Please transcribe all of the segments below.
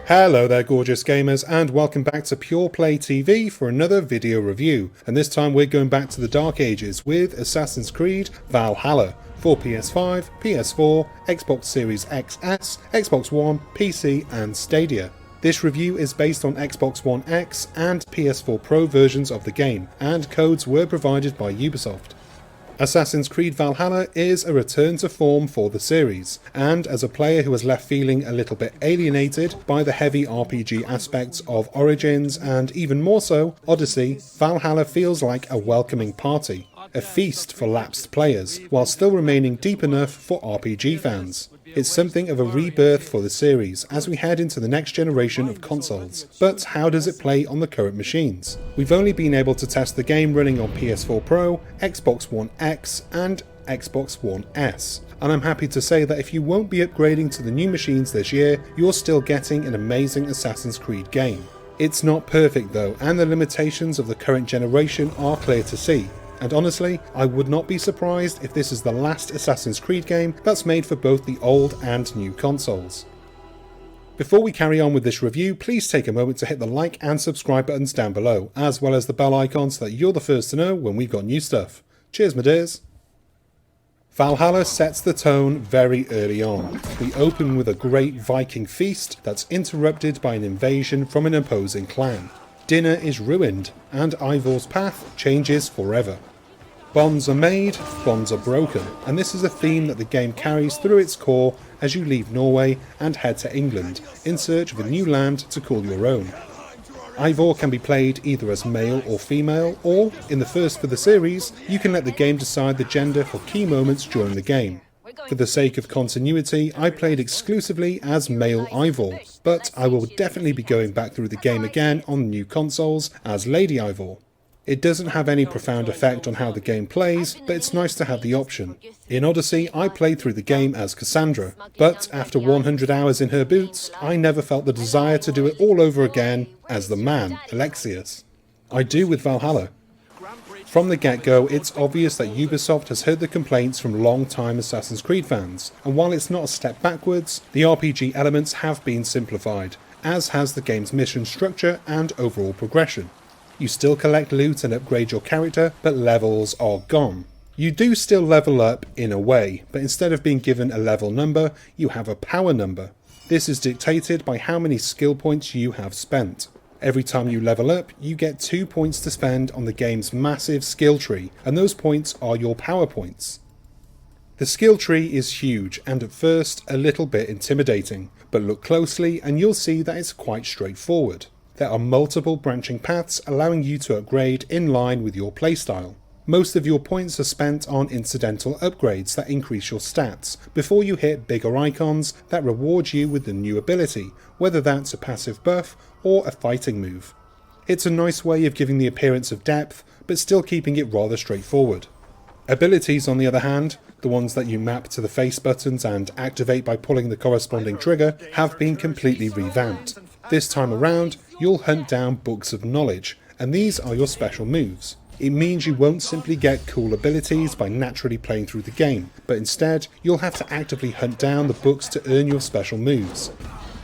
Hello there gorgeous gamers, and welcome back to Pure Play TV for another video review, and this time we're going back to the Dark Ages with Assassin's Creed Valhalla for PS5, PS4, Xbox Series XS, Xbox One, PC and Stadia. This review is based on Xbox One X and PS4 Pro versions of the game, and codes were provided by Ubisoft. Assassin's Creed Valhalla is a return to form for the series, and as a player who was left feeling a little bit alienated by the heavy RPG aspects of Origins and even more so Odyssey, Valhalla feels like a welcoming party, a feast for lapsed players, while still remaining deep enough for RPG fans. It's something of a rebirth for the series as we head into the next generation of consoles. But how does it play on the current machines? We've only been able to test the game running on PS4 Pro, Xbox One X and Xbox One S. And I'm happy to say that if you won't be upgrading to the new machines this year, you're still getting an amazing Assassin's Creed game. It's not perfect though, and the limitations of the current generation are clear to see. And honestly, I would not be surprised if this is the last Assassin's Creed game that's made for both the old and new consoles. Before we carry on with this review, please take a moment to hit the like and subscribe buttons down below, as well as the bell icon so that you're the first to know when we've got new stuff. Cheers my dears! Valhalla sets the tone very early on. We open with a great Viking feast that's interrupted by an invasion from an opposing clan. Dinner is ruined, and Ivor's path changes forever. Bonds are made, bonds are broken, and this is a theme that the game carries through its core as you leave Norway and head to England in search of a new land to call your own. Ivor can be played either as male or female, or, in the first for the series, you can let the game decide the gender for key moments during the game. For the sake of continuity, I played exclusively as male Ivor, but I will definitely be going back through the game again on new consoles as Lady Ivor. It doesn't have any profound effect on how the game plays, but it's nice to have the option. In Odyssey, I played through the game as Cassandra, but after 100 hours in her boots, I never felt the desire to do it all over again as the man, Alexius. I do with Valhalla. From the get-go, it's obvious that Ubisoft has heard the complaints from long-time Assassin's Creed fans, and while it's not a step backwards, the RPG elements have been simplified, as has the game's mission structure and overall progression. You still collect loot and upgrade your character, but levels are gone. You do still level up in a way, but instead of being given a level number, you have a power number. This is dictated by how many skill points you have spent. Every time you level up, you get 2 points to spend on the game's massive skill tree, and those points are your power points. The skill tree is huge and at first a little bit intimidating, but look closely and you'll see that it's quite straightforward. There are multiple branching paths allowing you to upgrade in line with your playstyle. Most of your points are spent on incidental upgrades that increase your stats, before you hit bigger icons that reward you with the new ability, whether that's a passive buff or a fighting move. It's a nice way of giving the appearance of depth, but still keeping it rather straightforward. Abilities, on the other hand, the ones that you map to the face buttons and activate by pulling the corresponding trigger, have been completely revamped. This time around, you'll hunt down books of knowledge, and these are your special moves. It means you won't simply get cool abilities by naturally playing through the game, but instead you'll have to actively hunt down the books to earn your special moves.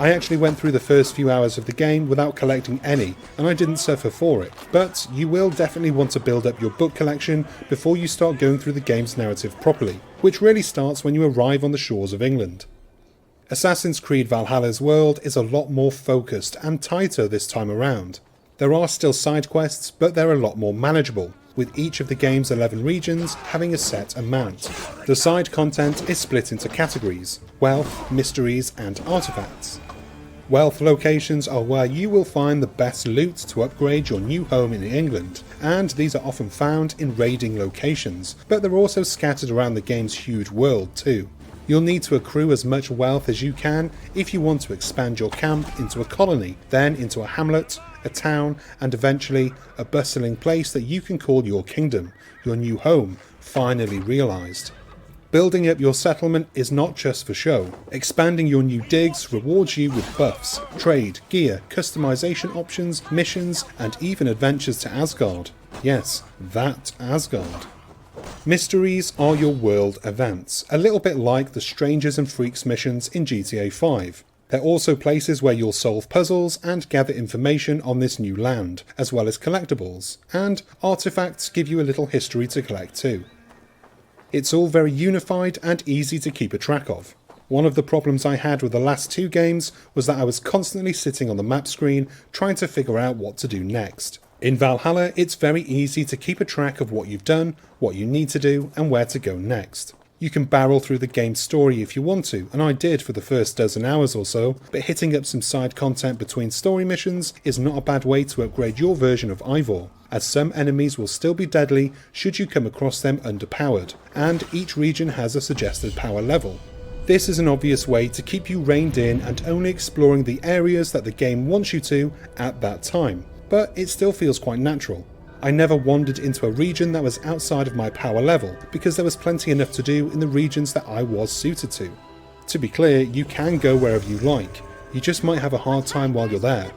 I actually went through the first few hours of the game without collecting any, and I didn't suffer for it, but you will definitely want to build up your book collection before you start going through the game's narrative properly, which really starts when you arrive on the shores of England. Assassin's Creed Valhalla's world is a lot more focused and tighter this time around. There are still side quests, but they're a lot more manageable, with each of the game's 11 regions having a set amount. The side content is split into categories: wealth, mysteries and artifacts. Wealth locations are where you will find the best loot to upgrade your new home in England, and these are often found in raiding locations, but they're also scattered around the game's huge world too. You'll need to accrue as much wealth as you can if you want to expand your camp into a colony, then into a hamlet, a town, and eventually a bustling place that you can call your kingdom, your new home, finally realised. Building up your settlement is not just for show. Expanding your new digs rewards you with buffs, trade, gear, customization options, missions, and even adventures to Asgard. Yes, that Asgard. Mysteries are your world events, a little bit like the Strangers and Freaks missions in GTA 5. They're also places where you'll solve puzzles and gather information on this new land, as well as collectibles, and artifacts give you a little history to collect too. It's all very unified and easy to keep a track of. One of the problems I had with the last two games was that I was constantly sitting on the map screen trying to figure out what to do next. In Valhalla, it's very easy to keep a track of what you've done, what you need to do, and where to go next. You can barrel through the game's story if you want to, and I did for the first dozen hours or so, but hitting up some side content between story missions is not a bad way to upgrade your version of Ivor, as some enemies will still be deadly should you come across them underpowered, and each region has a suggested power level. This is an obvious way to keep you reined in and only exploring the areas that the game wants you to at that time, but it still feels quite natural. I never wandered into a region that was outside of my power level, because there was plenty enough to do in the regions that I was suited to. To be clear, you can go wherever you like, you just might have a hard time while you're there.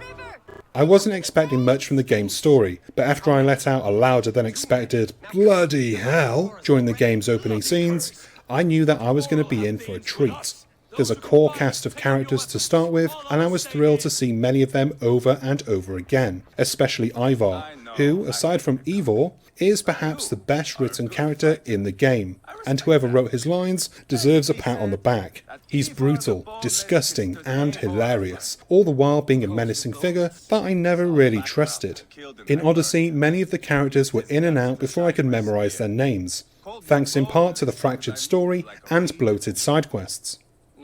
I wasn't expecting much from the game's story, but after I let out a louder than expected "bloody hell" during the game's opening scenes, I knew that I was going to be in for a treat. There's a core cast of characters to start with, and I was thrilled to see many of them over and over again, especially Ivar, who, aside from Ivor, is perhaps the best written character in the game, and whoever wrote his lines deserves a pat on the back. He's brutal, disgusting, and hilarious, all the while being a menacing figure that I never really trusted. In Odyssey, many of the characters were in and out before I could memorise their names, thanks in part to the fractured story and bloated side quests.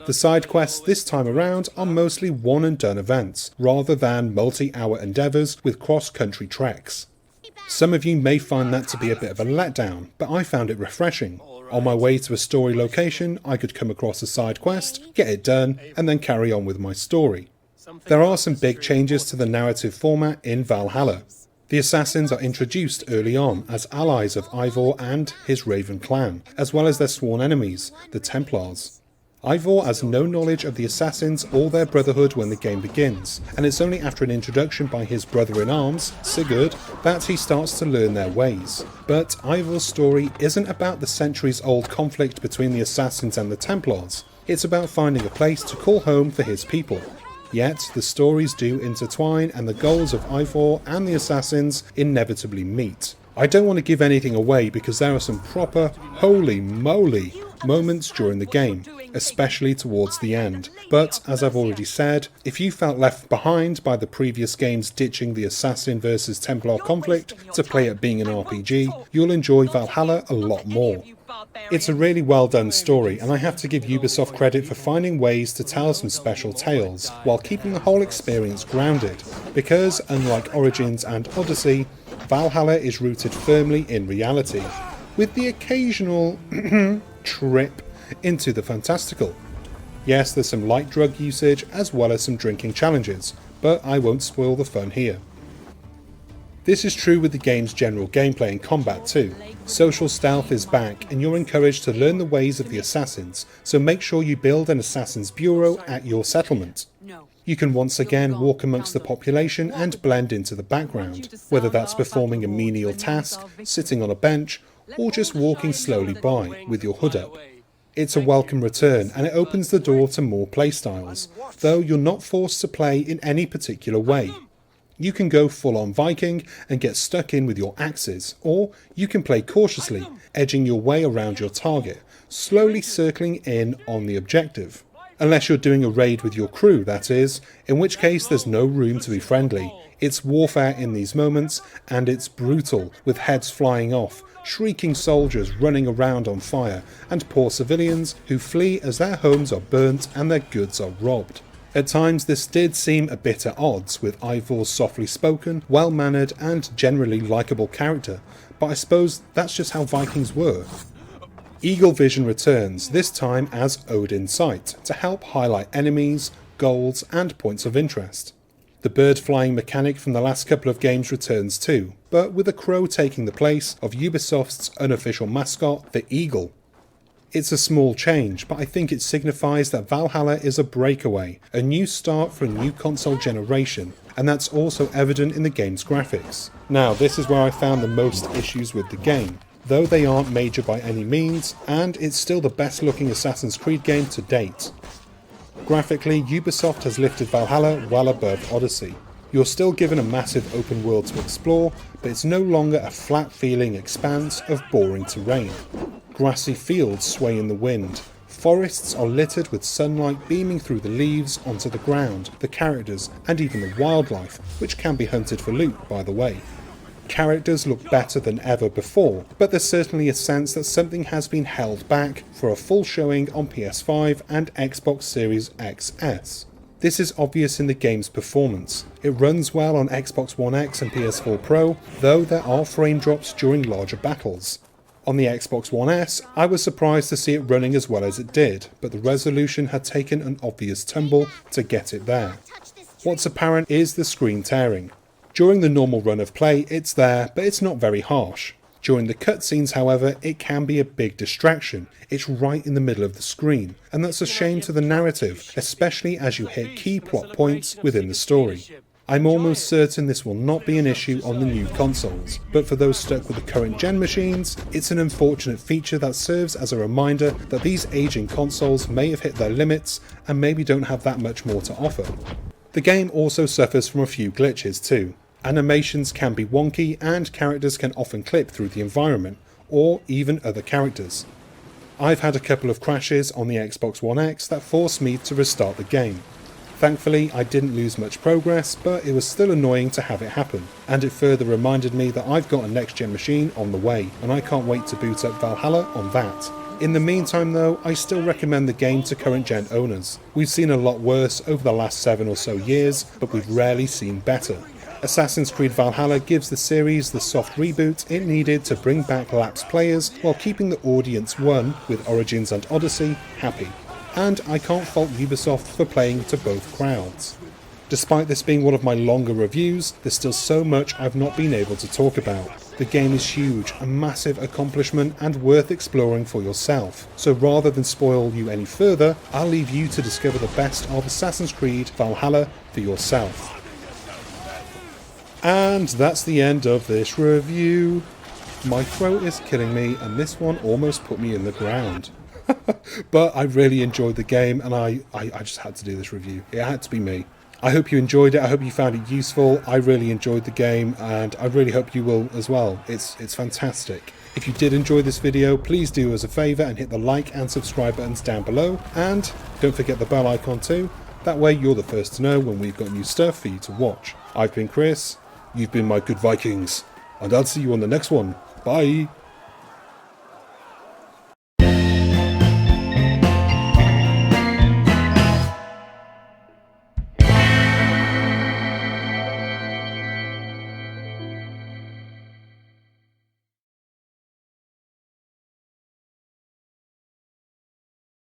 The side quests this time around are mostly one and done events, rather than multi-hour endeavours with cross-country treks. Some of you may find that to be a bit of a letdown, but I found it refreshing. On my way to a story location, I could come across a side quest, get it done, and then carry on with my story. There are some big changes to the narrative format in Valhalla. The assassins are introduced early on as allies of Ivor and his Raven clan, as well as their sworn enemies, the Templars. Ivor has no knowledge of the assassins or their brotherhood when the game begins, and it's only after an introduction by his brother-in-arms, Sigurd, that he starts to learn their ways. But Ivor's story isn't about the centuries-old conflict between the assassins and the Templars, it's about finding a place to call home for his people. Yet, the stories do intertwine, and the goals of Ivor and the assassins inevitably meet. I don't want to give anything away because there are some proper holy moly moments during the game, especially towards the end. But as I've already said, if you felt left behind by the previous games ditching the assassin versus Templar conflict to play it being an RPG, you'll enjoy Valhalla a lot more. It's a really well done story, and I have to give Ubisoft credit for finding ways to tell some special tales while keeping the whole experience grounded, because unlike Origins and Odyssey, Valhalla is rooted firmly in reality, with the occasional trip into the fantastical. Yes, there's some light drug usage as well as some drinking challenges, but I won't spoil the fun here. This is true with the game's general gameplay and combat too. Social stealth is back, and you're encouraged to learn the ways of the assassins, so make sure you build an assassin's bureau at your settlement. You can once again walk amongst the population and blend into the background, whether that's performing a menial task, sitting on a bench, or just walking slowly by with your hood up. It's a welcome return, and it opens the door to more playstyles, though you're not forced to play in any particular way. You can go full-on Viking and get stuck in with your axes, or you can play cautiously, edging your way around your target, slowly circling in on the objective. Unless you're doing a raid with your crew, that is, in which case there's no room to be friendly. It's warfare in these moments, and it's brutal, with heads flying off, shrieking soldiers running around on fire, and poor civilians who flee as their homes are burnt and their goods are robbed. At times this did seem a bit at odds with Ivor's softly spoken, well-mannered and generally likeable character, but I suppose that's just how Vikings were. Eagle Vision returns, this time as Odin's Sight, to help highlight enemies, goals and points of interest. The bird flying mechanic from the last couple of games returns too, but with a crow taking the place of Ubisoft's unofficial mascot, the eagle. It's a small change, but I think it signifies that Valhalla is a breakaway, a new start for a new console generation, and that's also evident in the game's graphics. Now, this is where I found the most issues with the game, though they aren't major by any means, and it's still the best looking Assassin's Creed game to date. Graphically, Ubisoft has lifted Valhalla well above Odyssey. You're still given a massive open world to explore, but it's no longer a flat feeling expanse of boring terrain. Grassy fields sway in the wind. Forests are littered with sunlight beaming through the leaves onto the ground, the characters, and even the wildlife, which can be hunted for loot, by the way. Characters look better than ever before, but there's certainly a sense that something has been held back for a full showing on PS5 and Xbox Series XS. This is obvious in the game's performance. It runs well on Xbox One X and PS4 Pro, though there are frame drops during larger battles. On the Xbox One S, I was surprised to see it running as well as it did, but the resolution had taken an obvious tumble to get it there. What's apparent is the screen tearing. During the normal run of play, it's there, but it's not very harsh. During the cutscenes, however, it can be a big distraction. It's right in the middle of the screen, and that's a shame to the narrative, especially as you hit key plot points within the story. I'm almost certain this will not be an issue on the new consoles, but for those stuck with the current gen machines, it's an unfortunate feature that serves as a reminder that these aging consoles may have hit their limits and maybe don't have that much more to offer. The game also suffers from a few glitches too. Animations can be wonky and characters can often clip through the environment, or even other characters. I've had a couple of crashes on the Xbox One X that forced me to restart the game. Thankfully, I didn't lose much progress, but it was still annoying to have it happen, and it further reminded me that I've got a next-gen machine on the way, and I can't wait to boot up Valhalla on that. In the meantime though, I still recommend the game to current-gen owners. We've seen a lot worse over the last 7 or so years, but we've rarely seen better. Assassin's Creed Valhalla gives the series the soft reboot it needed to bring back lapsed players while keeping the audience won with Origins and Odyssey happy. And I can't fault Ubisoft for playing to both crowds. Despite this being one of my longer reviews, there's still so much I've not been able to talk about. The game is huge, a massive accomplishment and worth exploring for yourself. So rather than spoil you any further, I'll leave you to discover the best of Assassin's Creed Valhalla for yourself. And that's the end of this review. My throat is killing me and this one almost put me in the ground. But I really enjoyed the game and I just had to do this review. It had to be me. I hope you enjoyed it. I hope you found it useful. I really enjoyed the game and I really hope you will as well. It's fantastic. If you did enjoy this video, please do us a favour and hit the like and subscribe buttons down below. And don't forget the bell icon too. That way you're the first to know when we've got new stuff for you to watch. I've been Chris. You've been my good Vikings. And I'll see you on the next one. Bye.